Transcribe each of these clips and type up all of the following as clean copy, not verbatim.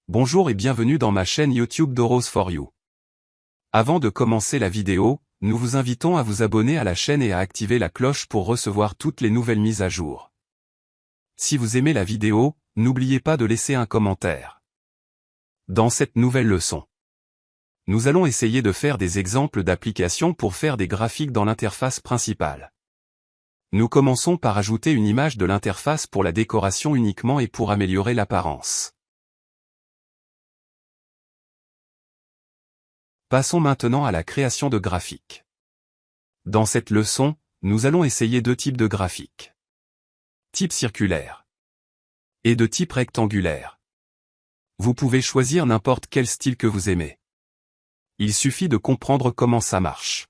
Bonjour et bienvenue dans ma chaîne YouTube Doros for You. Avant de commencer la vidéo, nous vous invitons à vous abonner à la chaîne et à activer la cloche pour recevoir toutes les nouvelles mises à jour. Si vous aimez la vidéo, n'oubliez pas de laisser un commentaire. Dans cette nouvelle leçon, nous allons essayer de faire des exemples d'applications pour faire des graphiques dans l'interface principale. Nous commençons par ajouter une image de l'interface pour la décoration uniquement et pour améliorer l'apparence. Passons maintenant à la création de graphiques. Dans cette leçon, nous allons essayer deux types de graphiques. Type circulaire et de type rectangulaire. Vous pouvez choisir n'importe quel style que vous aimez. Il suffit de comprendre comment ça marche.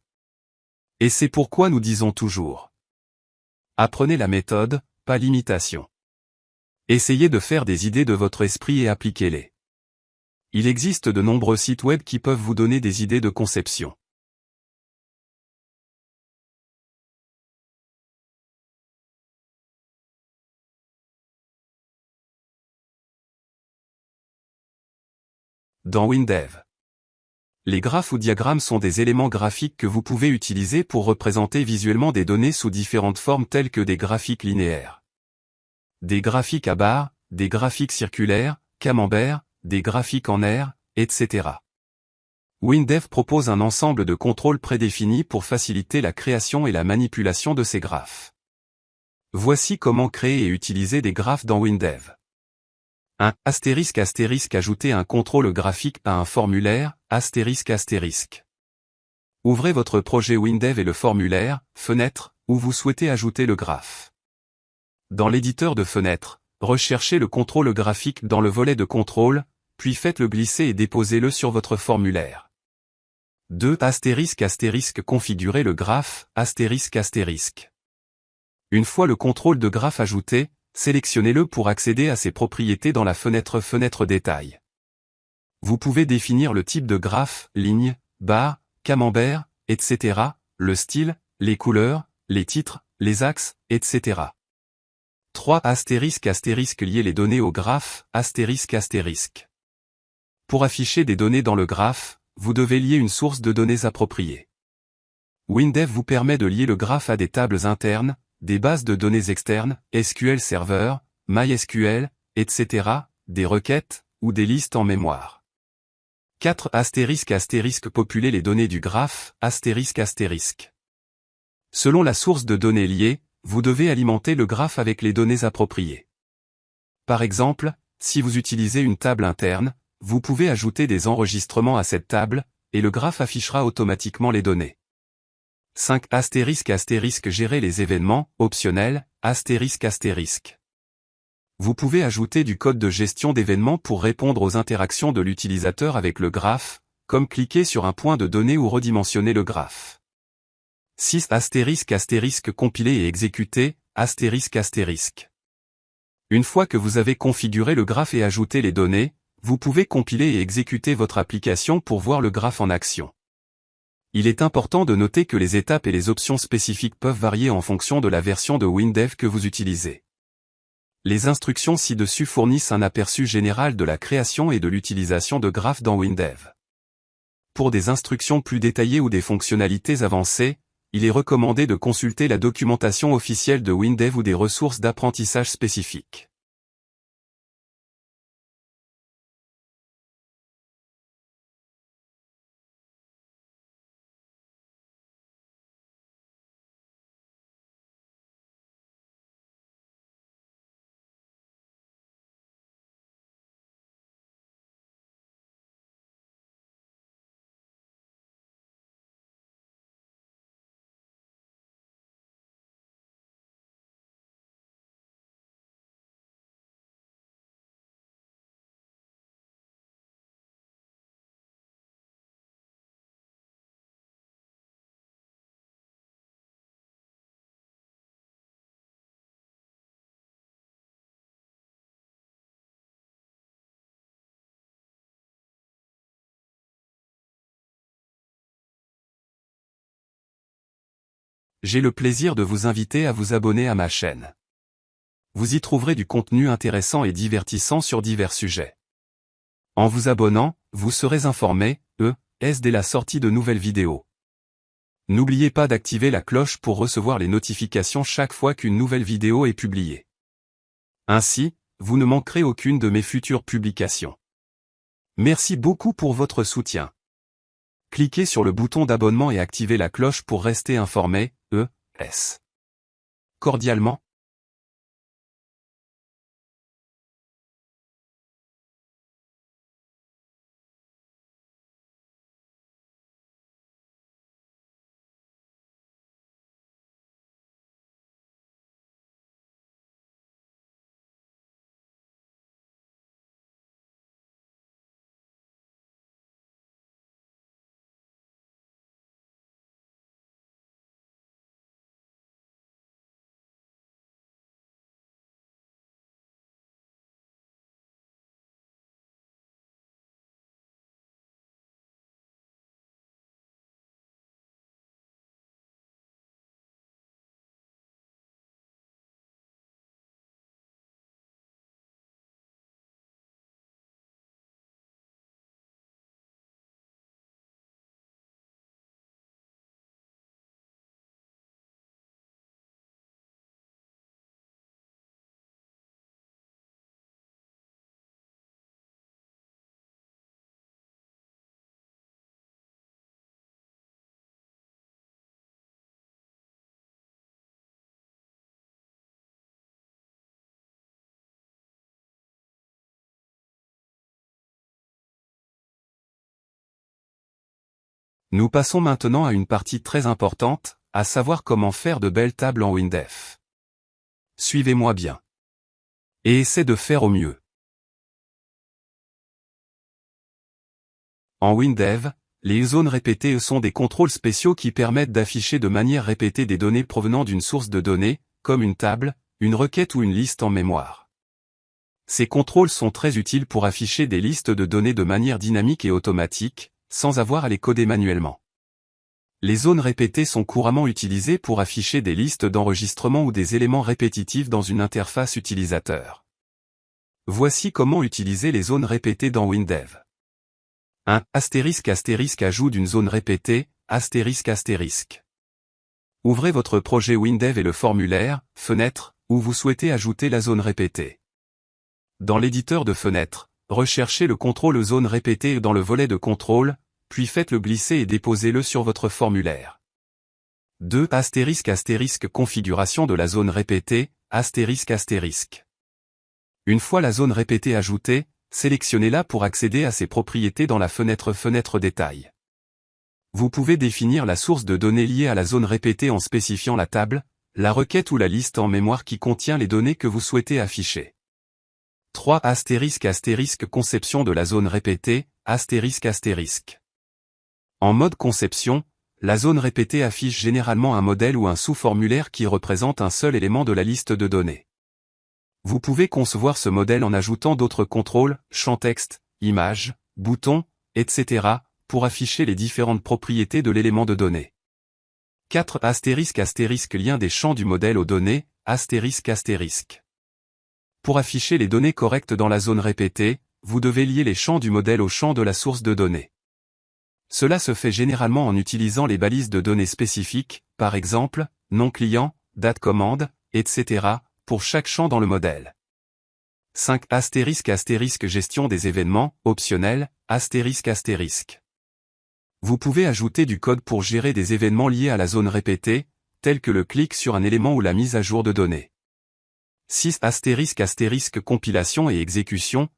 Et c'est pourquoi nous disons toujours: apprenez la méthode, pas l'imitation. Essayez de faire des idées de votre esprit et appliquez-les. Il existe de nombreux sites web qui peuvent vous donner des idées de conception. Dans WinDev, les graphes ou diagrammes sont des éléments graphiques que vous pouvez utiliser pour représenter visuellement des données sous différentes formes telles que des graphiques linéaires, des graphiques à barres, des graphiques circulaires, camemberts, des graphiques en air, etc. WinDev propose un ensemble de contrôles prédéfinis pour faciliter la création et la manipulation de ces graphes. Voici comment créer et utiliser des graphes dans WinDev. 1. Ajouter un contrôle graphique à un formulaire, Ouvrez votre projet WinDev et le formulaire, fenêtre, où vous souhaitez ajouter le graphe. Dans l'éditeur de fenêtres, recherchez le contrôle graphique dans le volet de contrôle, puis faites-le glisser et déposez-le sur votre formulaire. 2. Configurez le graphe, Une fois le contrôle de graphe ajouté, sélectionnez-le pour accéder à ses propriétés dans la fenêtre détail. Vous pouvez définir le type de graphe, ligne, barre, camembert, etc., le style, les couleurs, les titres, les axes, etc. 3. Lier les données au graphe, Pour afficher des données dans le graphe, vous devez lier une source de données appropriée. WinDev vous permet de lier le graphe à des tables internes, des bases de données externes, SQL Server, MySQL, etc., des requêtes, ou des listes en mémoire. 4. Populer les données du graphe, Selon la source de données liée, vous devez alimenter le graphe avec les données appropriées. Par exemple, si vous utilisez une table interne, vous pouvez ajouter des enregistrements à cette table, et le graphe affichera automatiquement les données. 5. Gérer les événements, optionnel, Vous pouvez ajouter du code de gestion d'événements pour répondre aux interactions de l'utilisateur avec le graphe, comme cliquer sur un point de données ou redimensionner le graphe. 6. Compiler et exécuter, Une fois que vous avez configuré le graphe et ajouté les données, vous pouvez compiler et exécuter votre application pour voir le graphe en action. Il est important de noter que les étapes et les options spécifiques peuvent varier en fonction de la version de WinDev que vous utilisez. Les instructions ci-dessus fournissent un aperçu général de la création et de l'utilisation de graphes dans WinDev. Pour des instructions plus détaillées ou des fonctionnalités avancées, il est recommandé de consulter la documentation officielle de WinDev ou des ressources d'apprentissage spécifiques. J'ai le plaisir de vous inviter à vous abonner à ma chaîne. Vous y trouverez du contenu intéressant et divertissant sur divers sujets. En vous abonnant, vous serez informé, dès la sortie de nouvelles vidéos. N'oubliez pas d'activer la cloche pour recevoir les notifications chaque fois qu'une nouvelle vidéo est publiée. Ainsi, vous ne manquerez aucune de mes futures publications. Merci beaucoup pour votre soutien. Cliquez sur le bouton d'abonnement et activez la cloche pour rester informé, cordialement. Nous passons maintenant à une partie très importante, à savoir comment faire de belles tables en WinDev. Suivez-moi bien. Et essayez de faire au mieux. En WinDev, les zones répétées sont des contrôles spéciaux qui permettent d'afficher de manière répétée des données provenant d'une source de données, comme une table, une requête ou une liste en mémoire. Ces contrôles sont très utiles pour afficher des listes de données de manière dynamique et automatique, sans avoir à les coder manuellement. Les zones répétées sont couramment utilisées pour afficher des listes d'enregistrement ou des éléments répétitifs dans une interface utilisateur. Voici comment utiliser les zones répétées dans WinDev. 1. Ajout d'une zone répétée, Ouvrez votre projet WinDev et le formulaire, fenêtre, où vous souhaitez ajouter la zone répétée. Dans l'éditeur de fenêtres, recherchez le contrôle zone répétée dans le volet de contrôle, puis faites-le glisser et déposez-le sur votre formulaire. 2. Configuration de la zone répétée, Une fois la zone répétée ajoutée, sélectionnez-la pour accéder à ses propriétés dans la fenêtre détail. Vous pouvez définir la source de données liée à la zone répétée en spécifiant la table, la requête ou la liste en mémoire qui contient les données que vous souhaitez afficher. 3. Conception de la zone répétée, En mode conception, la zone répétée affiche généralement un modèle ou un sous-formulaire qui représente un seul élément de la liste de données. Vous pouvez concevoir ce modèle en ajoutant d'autres contrôles, champ texte, images, boutons, etc., pour afficher les différentes propriétés de l'élément de données. 4. Lien des champs du modèle aux données, Pour afficher les données correctes dans la zone répétée, vous devez lier les champs du modèle aux champs de la source de données. Cela se fait généralement en utilisant les balises de données spécifiques, par exemple, nom client, date commande, etc., pour chaque champ dans le modèle. 5. Gestion des événements, optionnel, Vous pouvez ajouter du code pour gérer des événements liés à la zone répétée, tels que le clic sur un élément ou la mise à jour de données. 6. Compilation et exécution,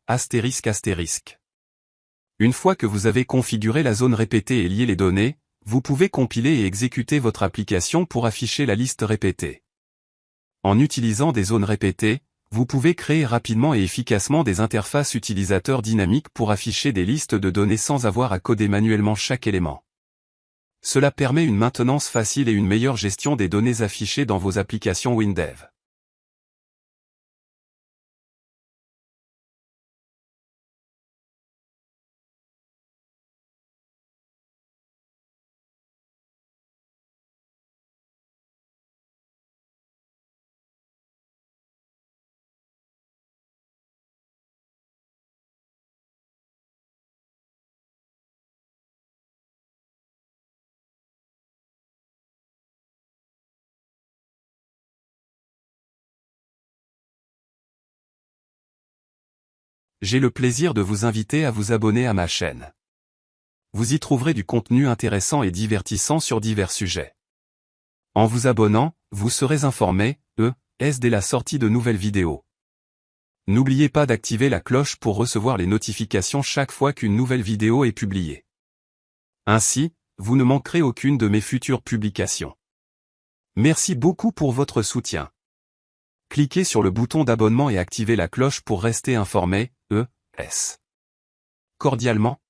Une fois que vous avez configuré la zone répétée et lié les données, vous pouvez compiler et exécuter votre application pour afficher la liste répétée. En utilisant des zones répétées, vous pouvez créer rapidement et efficacement des interfaces utilisateurs dynamiques pour afficher des listes de données sans avoir à coder manuellement chaque élément. Cela permet une maintenance facile et une meilleure gestion des données affichées dans vos applications WinDev. J'ai le plaisir de vous inviter à vous abonner à ma chaîne. Vous y trouverez du contenu intéressant et divertissant sur divers sujets. En vous abonnant, vous serez informé, dès la sortie de nouvelles vidéos. N'oubliez pas d'activer la cloche pour recevoir les notifications chaque fois qu'une nouvelle vidéo est publiée. Ainsi, vous ne manquerez aucune de mes futures publications. Merci beaucoup pour votre soutien. Cliquez sur le bouton d'abonnement et activez la cloche pour rester informé, Cordialement,